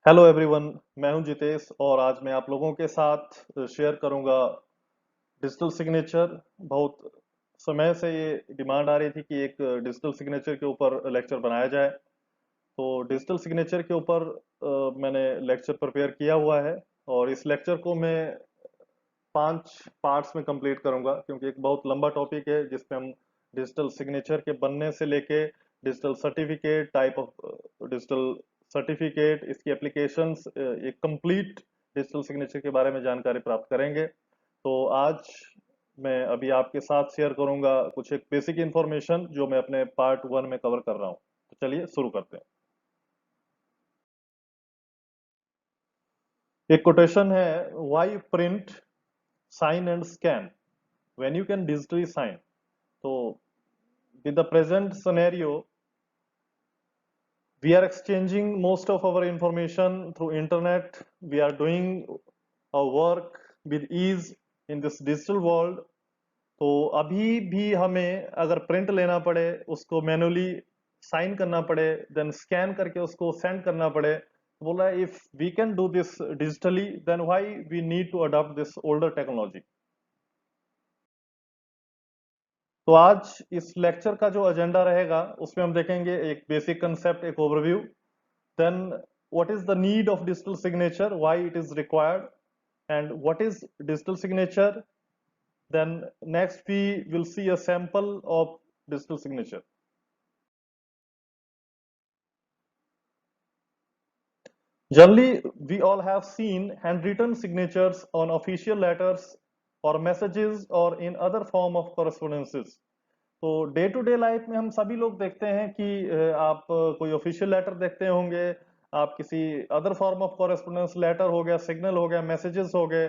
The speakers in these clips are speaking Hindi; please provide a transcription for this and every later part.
Hello everyone. मैं हूं जितेश और आज मैं आप लोगों के साथ शेयर करूंगा डिजिटल सिग्नेचर। बहुत समय से ये डिमांड आ रही थी कि एक डिजिटल सिग्नेचर के ऊपर लेक्चर बनाया जाए। तो डिजिटल सिग्नेचर के ऊपर मैंने लेक्चर प्रिपेयर किया हुआ है और इस लेक्चर को मैं 5 पार्ट्स में कंप्लीट करूंगा क्योंकि एक बहुत लंबा टॉपिक है जिसमें हम डिजिटल सिग्नेचर के बनने से लेके digital certificate, type of digital certificate, इसकी एप्लीकेशंस, एक कंप्लीट डिजिटल सिग्नेचर के बारे में जानकारी प्राप्त करेंगे। तो आज मैं अभी आपके साथ शेयर करूंगा कुछ एक बेसिक इंफॉर्मेशन जो मैं अपने पार्ट 1 में कवर कर रहा हूं। तो चलिए शुरू करते हैं। एक कोटेशन है, why print sign and scan when you can digitally sign. तो with the present scenario, we are exchanging most of our information through internet. We are doing our work with ease in this digital world. तो अभी भी हमें अगर प्रिंट लेना पड़े, उसको मैनुअली साइन करना पड़े, देन स्कैन करके उसको सेंड करना पड़े, तो बोला if we can do this digitally then why we need to adopt this older technology. तो आज इस लेक्चर का जो एजेंडा रहेगा उसमें हम देखेंगे एक बेसिक कंसेप्ट, एक overview, then what is the need of digital signature, why it is required, and what is digital signature. Then next we will see a sample of digital signature. Generally we all have seen handwritten signatures on official letters or messages or in other form of correspondences. तो डे टू डे लाइफ में हम सभी लोग देखते हैं कि आप कोई ऑफिशियल लेटर देखते होंगे, आप किसी other form of correspondence, letter हो गया, सिग्नल हो गया, मैसेजेस हो गए,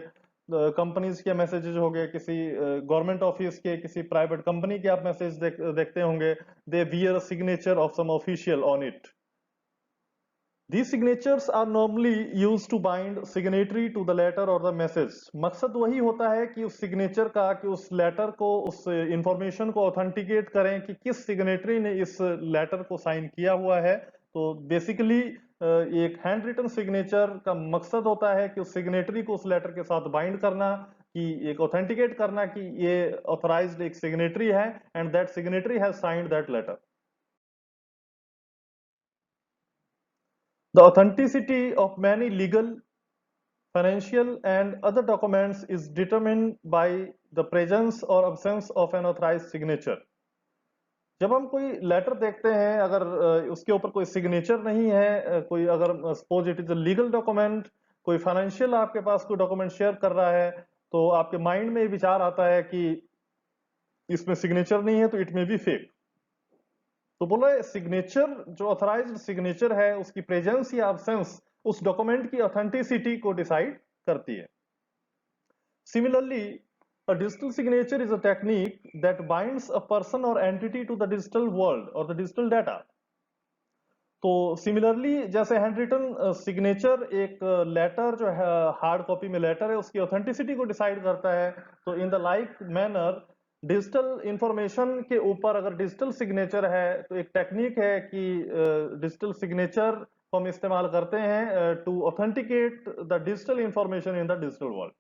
कंपनीज के मैसेजेस हो गए, किसी गवर्नमेंट ऑफिस के, किसी प्राइवेट कंपनी के आप मैसेज देखते होंगे, they wear signature of some official on it. These signatures are normally used to bind signatory to the letter or the message. मकसद वही होता है कि उस सिग्नेचर का, कि उस लेटर को, उस इंफॉर्मेशन को ऑथेंटिकेट करें कि किस सिग्नेटरी ने इस लेटर को साइन किया हुआ है। तो बेसिकली एक हैंड रिटन सिग्नेचर का मकसद होता है कि उस सिग्नेटरी को उस लेटर के साथ बाइंड करना, कि एक ऑथेंटिकेट करना कि ये ऑथराइज्ड एक सिग्नेटरी है and that signatory has signed that letter. The authenticity of many legal, financial, and other documents is determined by the presence or absence of an authorized signature. जब हम कोई लेटर देखते हैं, अगर उसके ऊपर कोई सिग्नेचर नहीं है, कोई अगर suppose it is a legal document, कोई फाइनेंशियल आपके पास कोई डॉक्यूमेंट शेयर कर रहा है, तो आपके माइंड में ये विचार आता है कि इसमें सिग्नेचर नहीं है तो इट मे बी फेक। तो बोला सिग्नेचर, जो ऑथराइज्ड सिग्नेचर है, उसकी प्रेजेंस या एब्सेंस उस डॉक्यूमेंट की ऑथेंटिसिटी को डिसाइड करती है। Similarly, a digital signature is a technique that binds a person or entity to the digital world or the digital data. तो सिमिलरली जैसे हैंड रिटन सिग्नेचर एक लेटर जो है, हार्ड कॉपी में लेटर है, उसकी ऑथेंटिसिटी को डिसाइड करता है, तो in the like manner digital information के ऊपर अगर डिजिटल सिग्नेचर है तो एक टेक्निक है कि डिजिटल सिग्नेचर को हम इस्तेमाल करते हैं to authenticate the digital information in the digital world.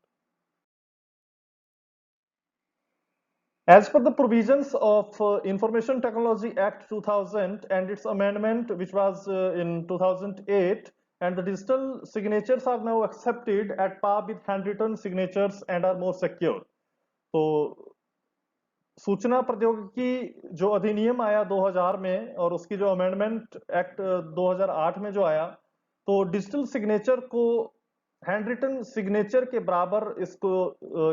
As per the provisions of Information Technology Act 2000 and its amendment, which was in 2008, and the digital signatures are now accepted at par with handwritten signatures and are more secure. तो सूचना प्रौद्योगिकी जो अधिनियम आया 2000 में और उसकी जो अमेंडमेंट एक्ट 2008 में जो आया, तो डिजिटल सिग्नेचर को हैंड रिटन सिग्नेचर के बराबर इसको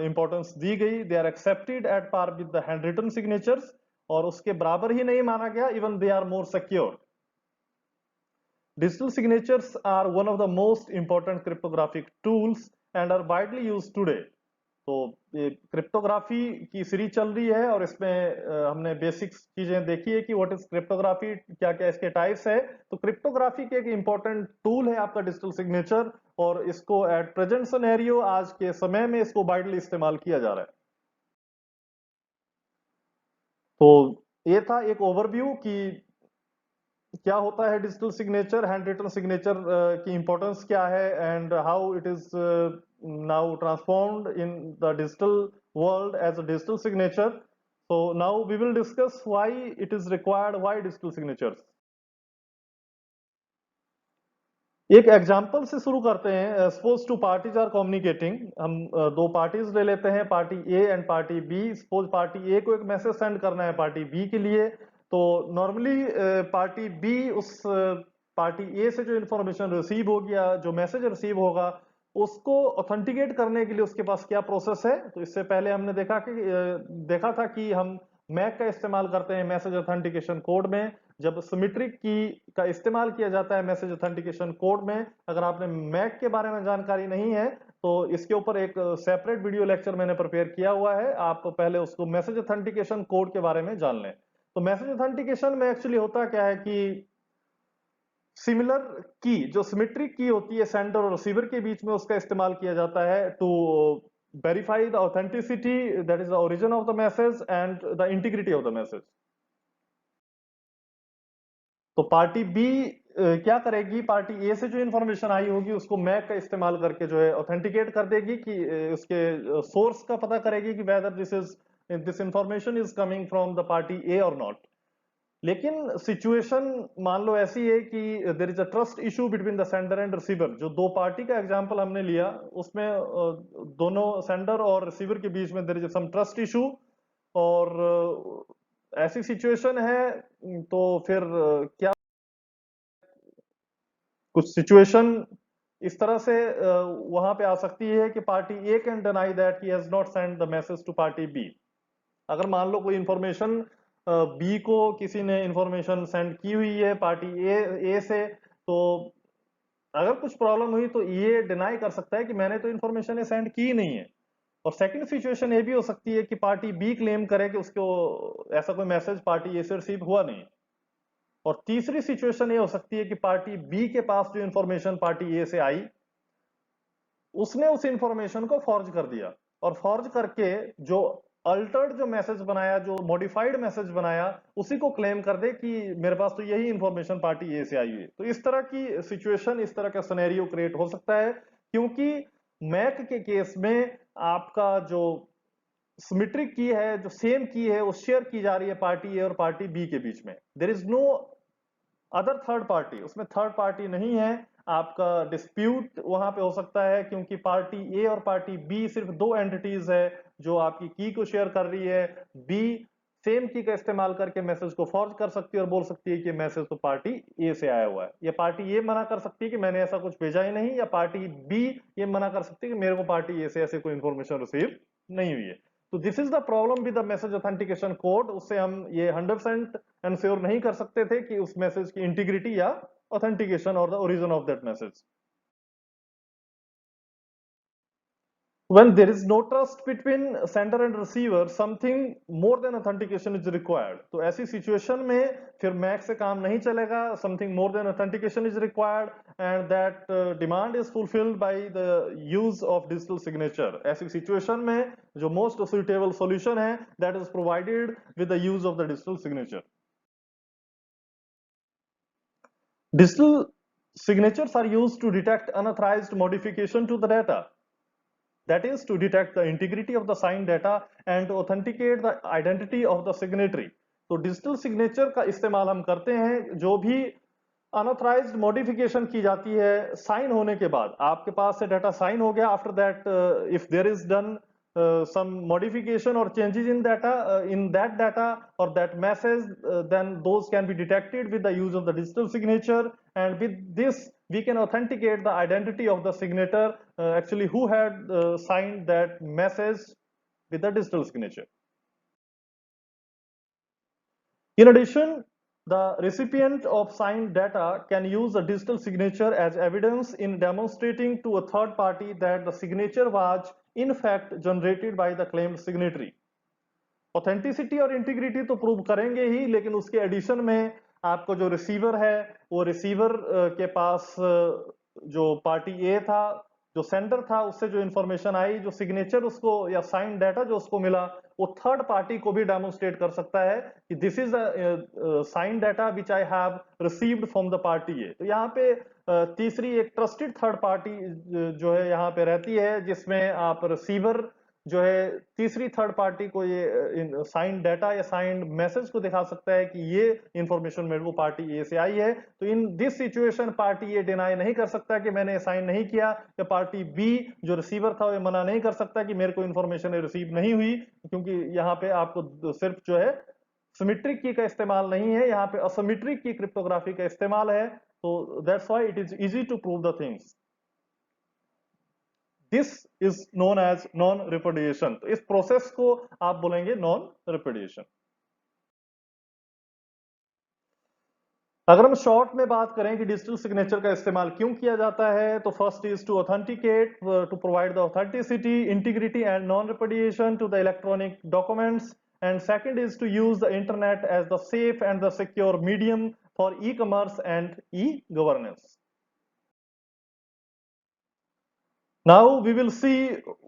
इंपॉर्टेंस दी गई। They are accepted at par with the handwritten signatures, और उसके बराबर ही नहीं माना गया, even they are more secure. Digital signatures are one of the most important cryptographic tools and are widely used today. तो ये क्रिप्टोग्राफी की सीरीज चल रही है और इसमें हमने बेसिक चीजें देखी है कि व्हाट इज क्रिप्टोग्राफी, क्या क्या इसके टाइप्स है। तो क्रिप्टोग्राफी के एक इंपॉर्टेंट टूल है आपका डिजिटल सिग्नेचर, और इसको एट प्रेजेंट सिनेरियो, आज के समय में इसको वाइडली इस्तेमाल किया जा रहा है। तो ये था एक ओवरव्यू कि क्या होता है digital signature, handwritten signature की इंपॉर्टेंस क्या है, and how it is now transformed in the digital world as a digital signature. So now we will discuss why it is required, why digital signatures. एक एग्जाम्पल से शुरू करते हैं. Suppose two parties are communicating. हम दो पार्टीज ले लेते हैं, party A and party B. Suppose party A को एक मैसेज सेंड करना है पार्टी बी के लिए. तो नॉर्मली पार्टी बी उस पार्टी ए से जो इंफॉर्मेशन रिसीव होगी या जो मैसेज रिसीव होगा उसको ऑथेंटिकेट करने के लिए उसके पास क्या प्रोसेस है. तो इससे पहले हमने देखा था कि हम मैक का इस्तेमाल करते हैं मैसेज ऑथेंटिकेशन कोड में. जब सिमेट्रिक की का इस्तेमाल किया जाता है मैसेज ऑथेंटिकेशन कोड में. अगर आपने मैक के बारे में जानकारी नहीं है तो इसके ऊपर एक सेपरेट वीडियो लेक्चर मैंने प्रिपेयर किया हुआ है. आप पहले उसको मैसेज ऑथेंटिकेशन कोड के बारे में जान लें. तो मैसेज ऑथेंटिकेशन में एक्चुअली होता क्या है कि सिमिलर की जो सिमेट्रिक की होती है सेंडर और रिसीवर के बीच में उसका इस्तेमाल किया जाता है to verify the authenticity, that is the origin of the message and the integrity of the message. तो पार्टी बी क्या करेगी, पार्टी ए से जो इंफॉर्मेशन आई होगी उसको मैक का इस्तेमाल करके जो है ऑथेंटिकेट कर देगी कि उसके सोर्स का पता करेगी कि whether this information is coming from the party A और नॉट. लेकिन सिचुएशन मान लो ऐसी है कि there is a trust issue between the sender and receiver. जो दो पार्टी का एग्जांपल हमने लिया उसमें दोनों सेंडर और रिसीवर के बीच में there is some trust issue. और ऐसी सिचुएशन है तो फिर क्या कुछ सिचुएशन इस तरह से वहां पे आ सकती है कि party A can deny that he has not send the message to party B. अगर मान लो कोई इंफॉर्मेशन बी को किसी ने इंफॉर्मेशन सेंड की हुई है पार्टी ए से, तो अगर कुछ प्रॉब्लम हुई तो ये डिनाई कर सकता है कि मैंने तो इंफॉर्मेशन सेंड की नहीं है. और सेकंड सिचुएशन ये भी हो सकती है कि पार्टी बी क्लेम करे कि उसको ऐसा कोई मैसेज पार्टी ए से रिसीव हुआ नहीं. और तीसरी सिचुएशन ये हो सकती है कि पार्टी बी के पास जो इंफॉर्मेशन पार्टी ए से आई उसने उस इंफॉर्मेशन को फॉर्ज कर दिया. और फॉर्ज करके जो अल्टर्ड जो मैसेज बनाया, जो मॉडिफाइड मैसेज बनाया, उसी को क्लेम कर दे कि मेरे पास तो यही इंफॉर्मेशन पार्टी ए से आई हुई है. तो इस तरह की सिचुएशन, इस तरह का सिनेरियो क्रिएट हो सकता है क्योंकि मैक के केस में आपका जो सिमेट्रिक की है, जो सेम की है, वो शेयर की जा रही है पार्टी ए और पार्टी बी के बीच में. There is no other third party, उसमें थर्ड पार्टी नहीं है. आपका डिस्प्यूट वहां पे हो सकता है क्योंकि पार्टी ए और पार्टी बी सिर्फ दो एंटिटीज है जो आपकी की को शेयर कर रही है. बी सेम की का इस्तेमाल करके मैसेज को फॉर्ज कर सकती है और बोल सकती है कि मैसेज तो पार्टी ए से आया हुआ है. या पार्टी ए मना कर सकती है कि मैंने ऐसा कुछ भेजा ही नहीं, या पार्टी बी ये मना कर सकती है कि मेरे को पार्टी ए से ऐसे कोई इंफॉर्मेशन रिसीव नहीं हुई है. तो this is the problem with the message authentication code. उससे हम ये 100% एंश्योर नहीं कर सकते थे कि उस मैसेज की इंटीग्रिटी या ऑथेंटिकेशन और the origin of that message. When there is no trust between sender and receiver, something more than authentication is required. तो ऐसी सिचुएशन में फिर मैक से काम नहीं चलेगा. something more than authentication is required and that demand is fulfilled by the use of digital signature. ऐसी सिचुएशन में जो most suitable solution है that is provided with the use of the digital signature. Digital signatures are used to detect unauthorized modification to the data. That is to detect the integrity of the signed data and to authenticate the identity of the signatory. तो डिजिटल सिग्नेचर का इस्तेमाल हम करते हैं जो भी अनऑथराइज्ड मॉडिफिकेशन की जाती है साइन होने के बाद. आपके पास से डाटा साइन हो गया, after that if there is done some modification or changes in data in that data or that message, then those can be detected with the use of the digital signature, and with this we can authenticate the identity of the signator, actually who had signed that message with the digital signature. In addition, the recipient of signed data can use a digital signature as evidence in demonstrating to a third party that the signature was in fact generated by the claimed signatory. Authenticity और इंटीग्रिटी तो प्रूव करेंगे ही, लेकिन उसके एडिशन में आपको जो रिसीवर है वो रिसीवर के पास जो पार्टी ए था जो सेंडर था उससे जो इंफॉर्मेशन आई, जो सिग्नेचर उसको या साइन डाटा जो उसको मिला, वो थर्ड पार्टी को भी डेमोन्स्ट्रेट कर सकता है कि this is sign data which I have received from the party A. तो यहाँ पे तीसरी एक ट्रस्टेड थर्ड पार्टी जो है यहाँ पे रहती है, जिसमें आप रिसीवर जो है तीसरी थर्ड पार्टी को ये साइन डाटा या साइन मैसेज को दिखा सकता है कि ये इंफॉर्मेशन मेरे को पार्टी ए से आई है। तो in this situation party A deny नहीं कर सकता कि मैंने साइन नहीं किया, या पार्टी बी जो रिसीवर था वो मना नहीं कर सकता कि मेरे को इंफॉर्मेशन रिसीव नहीं हुई, क्योंकि यहाँ पे आपको सिर्फ जो है सिमेट्रिक की का इस्तेमाल नहीं है, यहाँ पे असिमेट्रिक की क्रिप्टोग्राफी का इस्तेमाल है। तो that's why it is easy to prove the things. This is known as non repudiation. तो इस प्रोसेस को आप बोलेंगे नॉन रिपुडिएशन। अगर हम शॉर्ट में बात करें कि डिजिटल सिग्नेचर का इस्तेमाल क्यों किया जाता है, तो first is to authenticate, to provide the authenticity, integrity and non repudiation to the electronic documents, and second is to use the internet as the safe and the secure medium for e commerce and e governance. Now we will see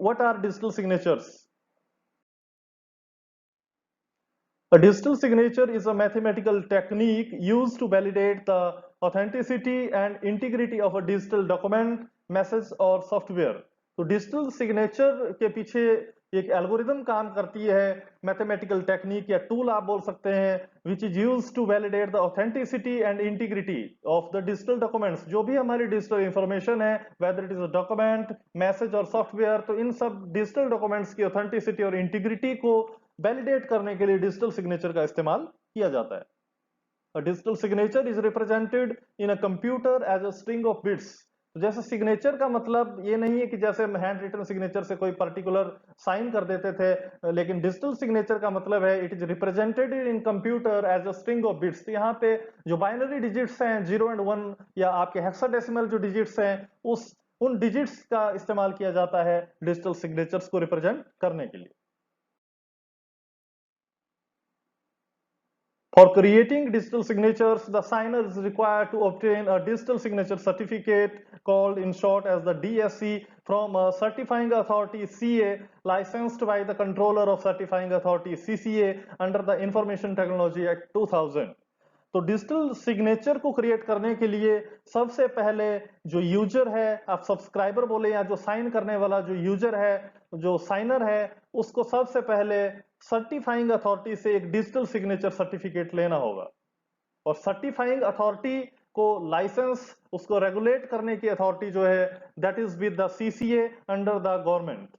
what are digital signatures. A digital signature is a mathematical technique used to validate the authenticity and integrity of a digital document, message or software. तो डिजिटल सिग्नेचर के पीछे एक एल्गोरिदम काम करती है, मैथमेटिकल टेक्निक या टूल आप बोल सकते हैं, which is used to validate the authenticity and integrity of the digital documents. जो भी हमारी डिजिटल इंफॉर्मेशन है, whether it is a document, message और सॉफ्टवेयर, तो इन सब डिजिटल डॉक्यूमेंट्स की ऑथेंटिसिटी और इंटीग्रिटी को वैलिडेट करने के लिए डिजिटल सिग्नेचर का इस्तेमाल किया जाता है। A digital signature is represented in a computer as a string of bits. तो जैसे सिग्नेचर का मतलब ये नहीं है कि जैसे हम हैंड रिटन सिग्नेचर से कोई पर्टिकुलर साइन कर देते थे, लेकिन डिजिटल सिग्नेचर का मतलब है it is represented in computer as a string of bits. तो यहाँ पे जो बाइनरी डिजिट्स हैं 0 and 1 या आपके हेक्साडेसिमल जो डिजिट्स हैं, उन डिजिट्स का इस्तेमाल किया जाता है डिजिटल सिग्नेचर्स को रिप्रेजेंट करने के लिए। For creating digital signatures, the signer is required to obtain a digital signature certificate, called in short as the DSC, from a certifying authority CA licensed by the controller of certifying authority CCA under the Information Technology Act 2000. तो डिजिटल सिग्नेचर को क्रिएट करने के लिए सबसे पहले जो यूजर है, आप सब्सक्राइबर बोले या जो साइन करने वाला जो यूजर है, जो साइनर है, उसको सबसे पहले सर्टिफाइंग अथॉरिटी से एक डिजिटल सिग्नेचर सर्टिफिकेट लेना होगा। और सर्टिफाइंग अथॉरिटी को लाइसेंस, उसको रेगुलेट करने की अथॉरिटी जो है, that is with the CCA under the government.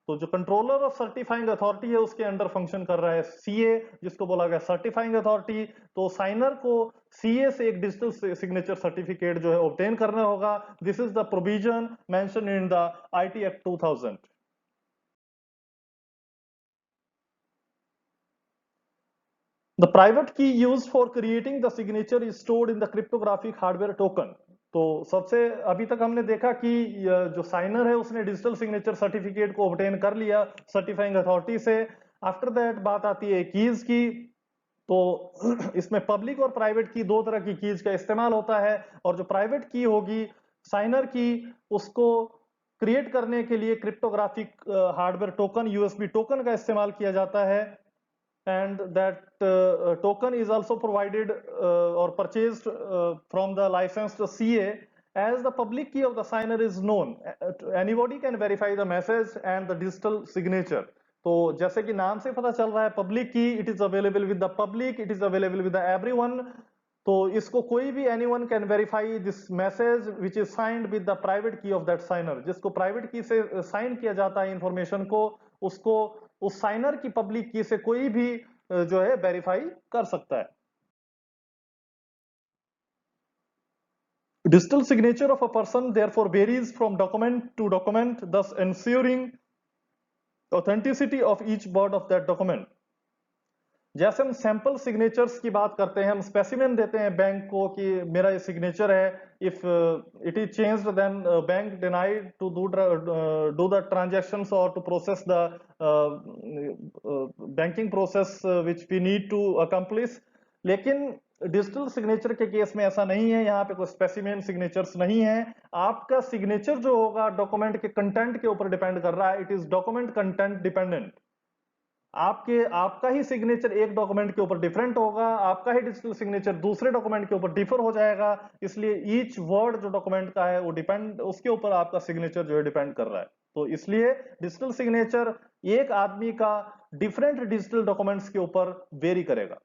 तो जो कंट्रोलर ऑफ सर्टिफाइंग अथॉरिटी है उसके अंडर फंक्शन कर रहा है सीए, जिसको बोला गया सर्टिफाइंग अथॉरिटी। तो साइनर को सीए से एक डिजिटल सिग्नेचर सर्टिफिकेट जो है ऑब्टेन करना होगा। This is the provision mention in the IT act 2000। The private key used for creating the signature is stored in the cryptographic hardware token. तो सबसे अभी तक हमने देखा कि जो साइनर है उसने डिजिटल सिग्नेचर सर्टिफिकेट को ऑब्टेन कर लिया सर्टिफाइंग अथॉरिटी से। आफ्टर दैट बात आती है कीज की। तो इसमें पब्लिक और प्राइवेट की दो तरह की कीज का इस्तेमाल होता है, और जो प्राइवेट की होगी साइनर की, उसको क्रिएट करने के लिए cryptographic hardware token USB token का इस्तेमाल किया जाता है। And that token is also provided or purchased from the licensed CA. As the public key of the signer is known, anybody can verify the message and the digital signature. तो जैसे कि नाम से पता चल रहा है पब्लिक की, it is available with the public, it is available with the everyone. तो इसको कोई भी anyone can verify this message which is signed with the private की ऑफ दैट साइनर। जिसको प्राइवेट की से साइन किया जाता है इंफॉर्मेशन को, उसको उस साइनर की पब्लिक की से कोई भी जो है वेरीफाई कर सकता है। Digital signature of a person therefore varies from document to document, thus ensuring authenticity of each word of that document. जैसे हम सैंपल सिग्नेचर्स की बात करते हैं, हम स्पेसिमेन देते हैं बैंक को कि मेरा ये सिग्नेचर है, if it is changed then bank denied to do the transactions और to process the banking process which we need to accomplish. लेकिन डिजिटल सिग्नेचर के केस में ऐसा नहीं है, यहाँ पे कोई स्पेसिमेन सिग्नेचर्स नहीं है। आपका सिग्नेचर जो होगा डॉक्यूमेंट के कंटेंट के ऊपर डिपेंड कर रहा है, it is document content dependent. आपका ही सिग्नेचर एक डॉक्यूमेंट के ऊपर डिफरेंट होगा, आपका ही डिजिटल सिग्नेचर दूसरे डॉक्यूमेंट के ऊपर डिफर हो जाएगा, इसलिए ईच वर्ड जो डॉक्यूमेंट का है वो डिपेंड, उसके ऊपर आपका सिग्नेचर जो है डिपेंड कर रहा है। तो इसलिए डिजिटल सिग्नेचर एक आदमी का डिफरेंट डिजिटल डॉक्यूमेंट्स के ऊपर वेरी करेगा।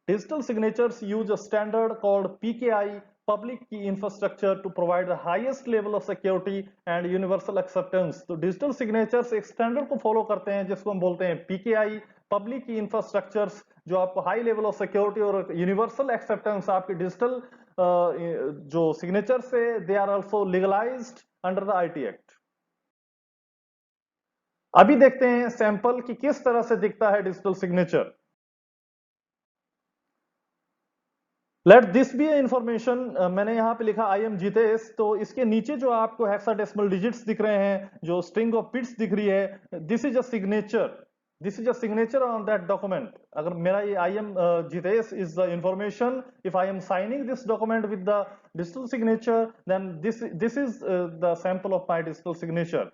Digital signatures use a standard called PKI, Public Key Infrastructure, to provide the highest level of security and universal acceptance. तो digital signatures एक standard को follow करते हैं जिसको हम बोलते हैं PKI, Public Key Infrastructures, जो आपको high level of security और universal acceptance आपके digital जो signatures है, they are also legalized under the IT Act. अभी देखते हैं सैंपल कि किस तरह से दिखता है digital signature. Let this be information, मैंने यहाँ पे लिखा आई एम जितेश, तो इसके नीचे जो आपको हेक्साडेसिमल डिजिट्स दिख रहे हैं, जो स्ट्रिंग ऑफ बिट्स दिख रही है, this is a signature, this is a signature on that document. अगर मेरा ये I am Jitesh is the information, if I am signing this document with the digital signature, then this is the sample of my digital signature.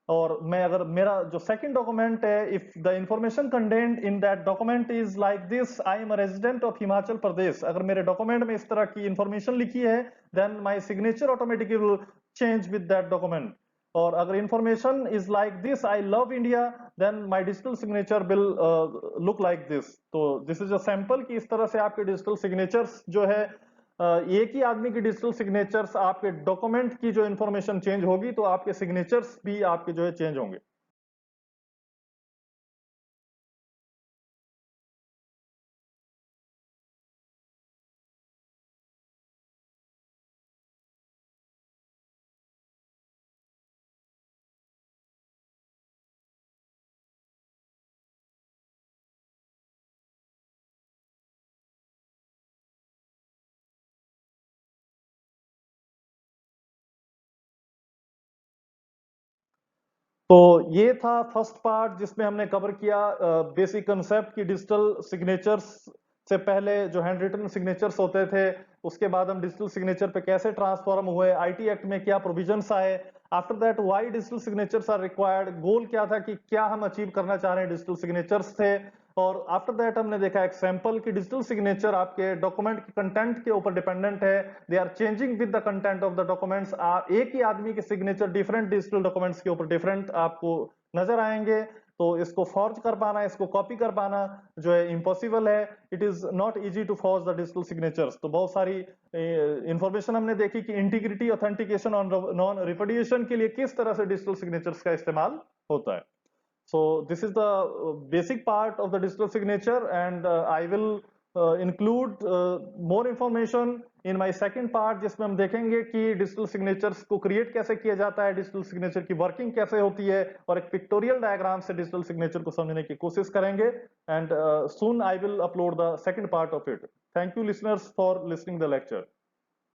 और मैं अगर मेरा जो सेकंड डॉक्यूमेंट है, if the information content in that document is like this, I am a resident of Himachal Pradesh, अगर मेरे डॉक्यूमेंट में इस तरह की इंफॉर्मेशन लिखी है, then my signature automatically will change with that document. और अगर information is like this, I love India, then my digital signature will look like this. तो दिस इज अ सैंपल कि इस तरह से आपके डिजिटल सिग्नेचर्स जो है, एक ही आदमी की डिजिटल सिग्नेचर्स, आपके डॉक्यूमेंट की जो इंफॉर्मेशन चेंज होगी तो आपके सिग्नेचर्स भी आपके जो है चेंज होंगे। तो ये था फर्स्ट पार्ट जिसमें हमने कवर किया बेसिक कंसेप्ट की डिजिटल सिग्नेचर्स से पहले जो हैंड रिटन सिग्नेचर्स होते थे, उसके बाद हम डिजिटल सिग्नेचर पे कैसे ट्रांसफॉर्म हुए, आईटी एक्ट में क्या प्रोविजंस आए, after that why digital signatures are required, goal क्या था कि क्या हम अचीव करना चाह रहे हैं डिजिटल सिग्नेचर्स थे, और आफ्टर दैट हमने देखा एक सैंपल कि डिजिटल सिग्नेचर आपके डॉक्यूमेंट के कंटेंट के ऊपर डिपेंडेंट है, they are changing with the content of the documents. एक ही आदमी के सिग्नेचर डिफरेंट डिजिटल डॉक्यूमेंट्स के ऊपर डिफरेंट आपको नजर आएंगे। तो इसको फॉर्ज कर पाना, इसको कॉपी कर पाना जो है इम्पॉसिबल है, it is not easy to forge the digital signatures. तो बहुत सारी इंफॉर्मेशन हमने देखी कि इंटीग्रिटी, ऑथेंटिकेशन और नॉन रिपुडिएशन के लिए किस तरह से डिजिटल सिग्नेचर्स का इस्तेमाल होता है। So this is the basic part of the digital signature, and I will include more information in my second part, जिसमें हम देखेंगे कि डिजिटल सिग्नेचर्स को क्रिएट कैसे किया जाता है, डिजिटल सिग्नेचर की वर्किंग कैसे होती है, और एक पिक्टोरियल डायग्राम से डिजिटल सिग्नेचर को समझने की कोशिश करेंगे। And soon I will upload the second part of it. Thank you listeners for listening the lecture.